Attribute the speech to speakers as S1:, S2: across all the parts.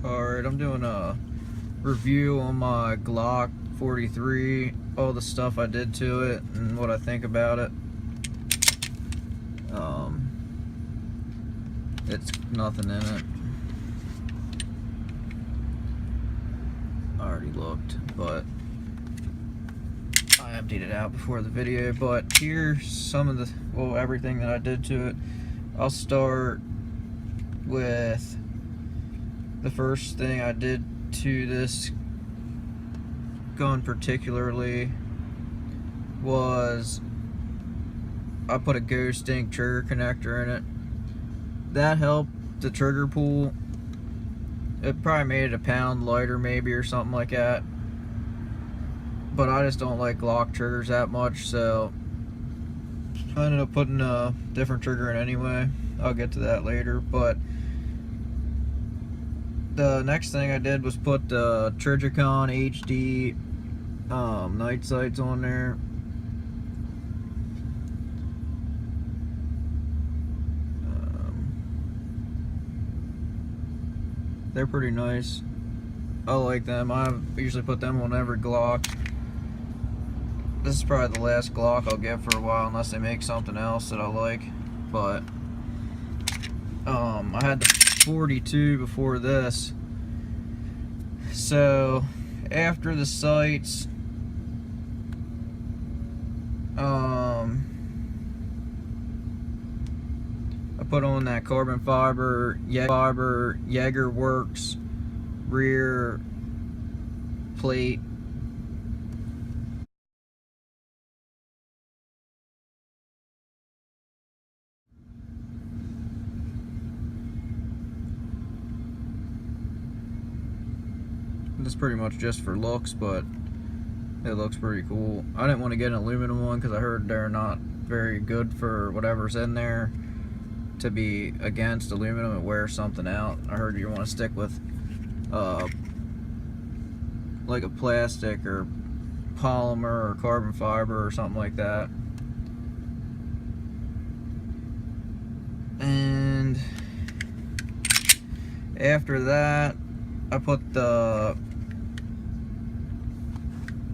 S1: Alright, I'm doing a review on my Glock 43, all the stuff I did to it and what I think about it. It's nothing in it. I already looked, but I emptied it out before the video. But here's some of the, well, everything that I did to it. I'll start with the first thing I did to this gun particularly was I put a ghost ink trigger connector in it. That helped the trigger pull. It probably made it a pound lighter maybe or something like that, but I just don't like Glock triggers that much, so I ended up putting a different trigger in anyway. I'll get to that later. But the next thing I did was put the Trijicon HD night sights on there. They're pretty nice. I like them. I usually put them on every Glock. This is probably the last Glock I'll get for a while unless they make something else that I like. But I had the 42 before this. So after the sights, I put on that carbon fiber JAGERWERKS rear plate. This is pretty much just for looks, but it looks pretty cool. I didn't want to get an aluminum one because I heard they're not very good for whatever's in there. To be against aluminum, it wears something out. I heard you want to stick with like a plastic or polymer or carbon fiber or something like that. And after that, I put the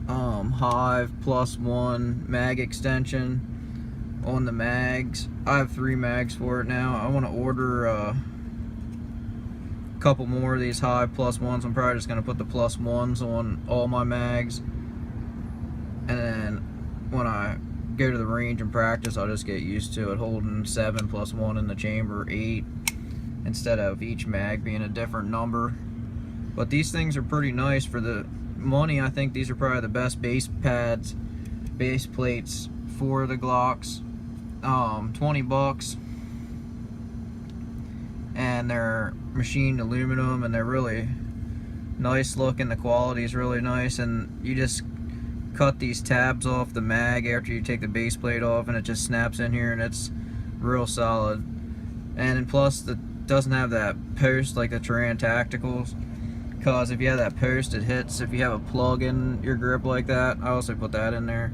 S1: Hyve +1 mag extension on the mags. I have 3 mags for it now. I want to order a couple more of these Hyve +1s. I'm probably just going to put the +1s on all my mags, and then when I go to the range and practice, I'll just get used to it holding 7 +1 in the chamber, 8, instead of each mag being a different number. But these things are pretty nice for the money. I think these are probably the best base pads, base plates for the Glocks. 20 bucks, and they're machined aluminum, and they're really nice looking. The quality is really nice, and you just cut these tabs off the mag after you take the base plate off, and it just snaps in here, and it's real solid. And plus, it doesn't have that post like the Trijicon Tacticals, because if you have that post, it hits. If you have a plug in your grip like that, I also put that in there,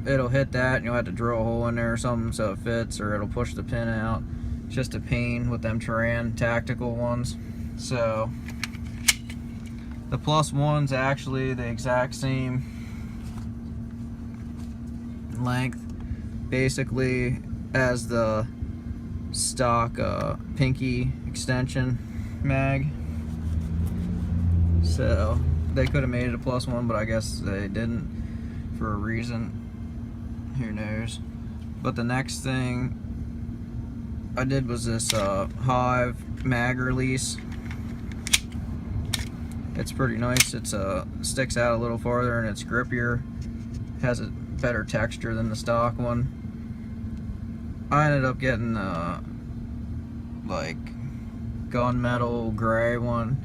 S1: it'll hit that and you'll have to drill a hole in there or something so it fits, or it'll push the pin out. It's just a pain with them Trijicon Tactical ones. So the +1's actually the exact same length basically as the stock pinky extension mag. So they could have made it a +1, but I guess they didn't for a reason. Who knows? But the next thing I did was this Hyve mag release. It's pretty nice. It's sticks out a little farther and it's grippier. Has a better texture than the stock one. I ended up getting like gunmetal gray one,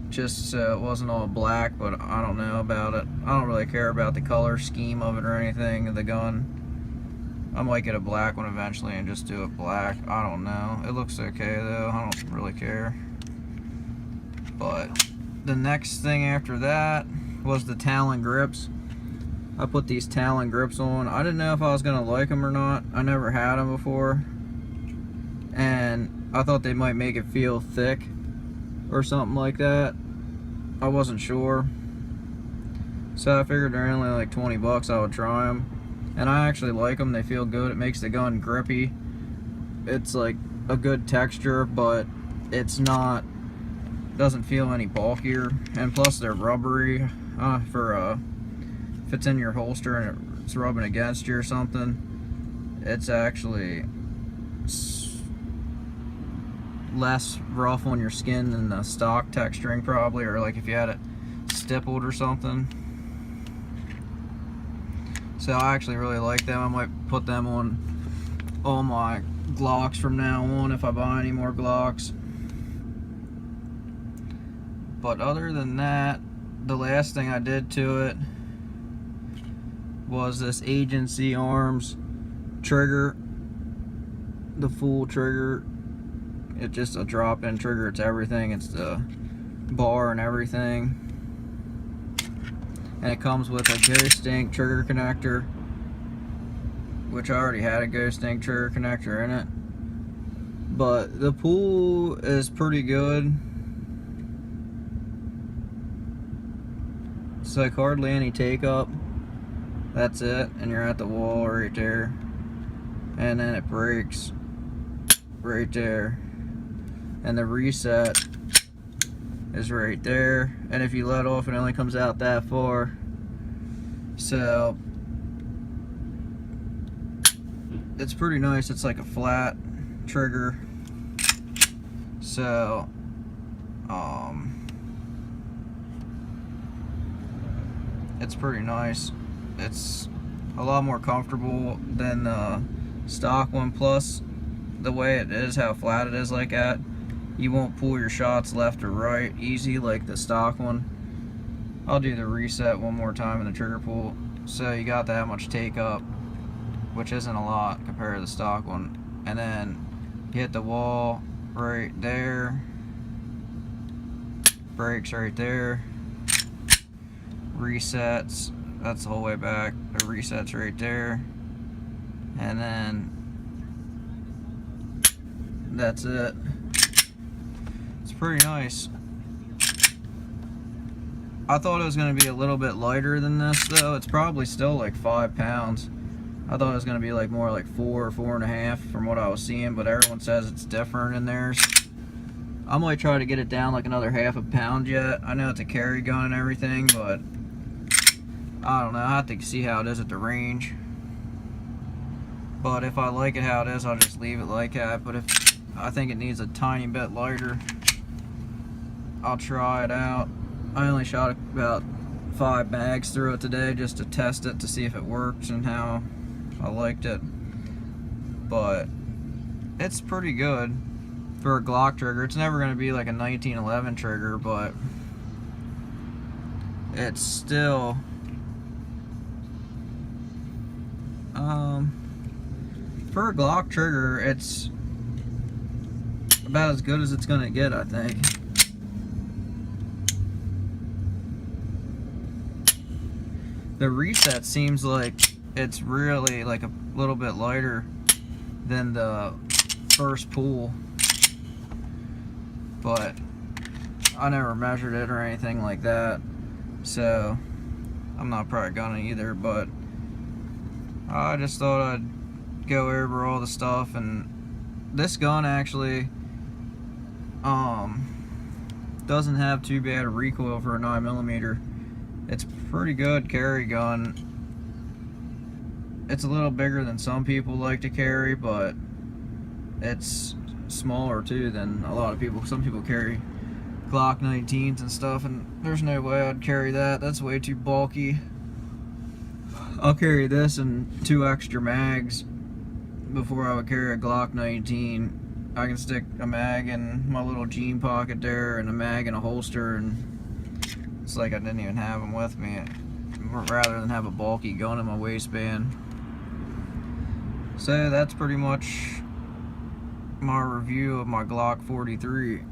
S1: just so it wasn't all black, but I don't know about it. I don't really care about the color scheme of it or anything of the gun. I might get a black one eventually and just do it black. I don't know. It looks okay though. I don't really care. But the next thing after that was the TALON grips. I put these TALON grips on. I didn't know if I was gonna like them or not. I never had them before, and I thought they might make it feel thick, or something like that. I wasn't sure, so I figured they're only like 20 bucks. I would try them, and I actually like them. They feel good. It makes the gun grippy. It's like a good texture, but it's not, doesn't feel any bulkier, and plus they're rubbery. If it's in your holster and it's rubbing against you or something, it's actually less rough on your skin than the stock texturing probably, or like if you had it stippled or something. So I actually really like them. I might put them on all my Glocks from now on if I buy any more Glocks. But other than that, the last thing I did to it was this AgencyArms trigger, the full trigger. It's just a drop-in trigger. It's everything. It's the bar and everything, and it comes with a Ghost Ink trigger connector, which I already had a Ghost Ink trigger connector in it. But the pull is pretty good. It's like hardly any take up. That's it, and you're at the wall right there, and then it breaks right there, and the reset is right there, and if you let off it only comes out that far. So it's pretty nice. It's like a flat trigger, so it's pretty nice. It's a lot more comfortable than the stock one, plus the way it is, how flat it is like that, you won't pull your shots left or right easy like the stock one. I'll do the reset one more time in the trigger pull. So you got that much take up, which isn't a lot compared to the stock one, and then you hit the wall right there, brakes right there, resets, that's the whole way back, the resets right there, and then that's it. It's pretty nice. I thought it was going to be a little bit lighter than this though. It's probably still like 5 pounds. I thought it was going to be like more like 4 or 4.5 from what I was seeing, but everyone says it's different in theirs. I might try to get it down like another ½ pound yet. I know it's a carry gun and everything, but I don't know. I have to see how it is at the range. But if I like it how it is, I'll just leave it like that. But if I think it needs a tiny bit lighter, I'll try it out. I only shot about 5 mags through it today just to test it to see if it works and how I liked it. But it's pretty good for a Glock trigger. It's never going to be like a 1911 trigger, but it's still for a Glock trigger, it's about as good as it's going to get, I think. The reset seems like it's really like a little bit lighter than the first pull, but I never measured it or anything like that, so I'm not probably gonna either. But I just thought I'd go over all the stuff, and this gun actually doesn't have too bad a recoil for a 9mm. It's pretty good carry gun. It's a little bigger than some people like to carry, but it's smaller too than a lot of people. Some people carry Glock 19s and stuff, and there's no way I'd carry that. That's way too bulky. I'll carry this and 2 extra mags before I would carry a Glock 19. I can stick a mag in my little jean pocket there and a mag in a holster, and it's like I didn't even have them with me, rather than have a bulky gun in my waistband. So that's pretty much my review of my Glock 43.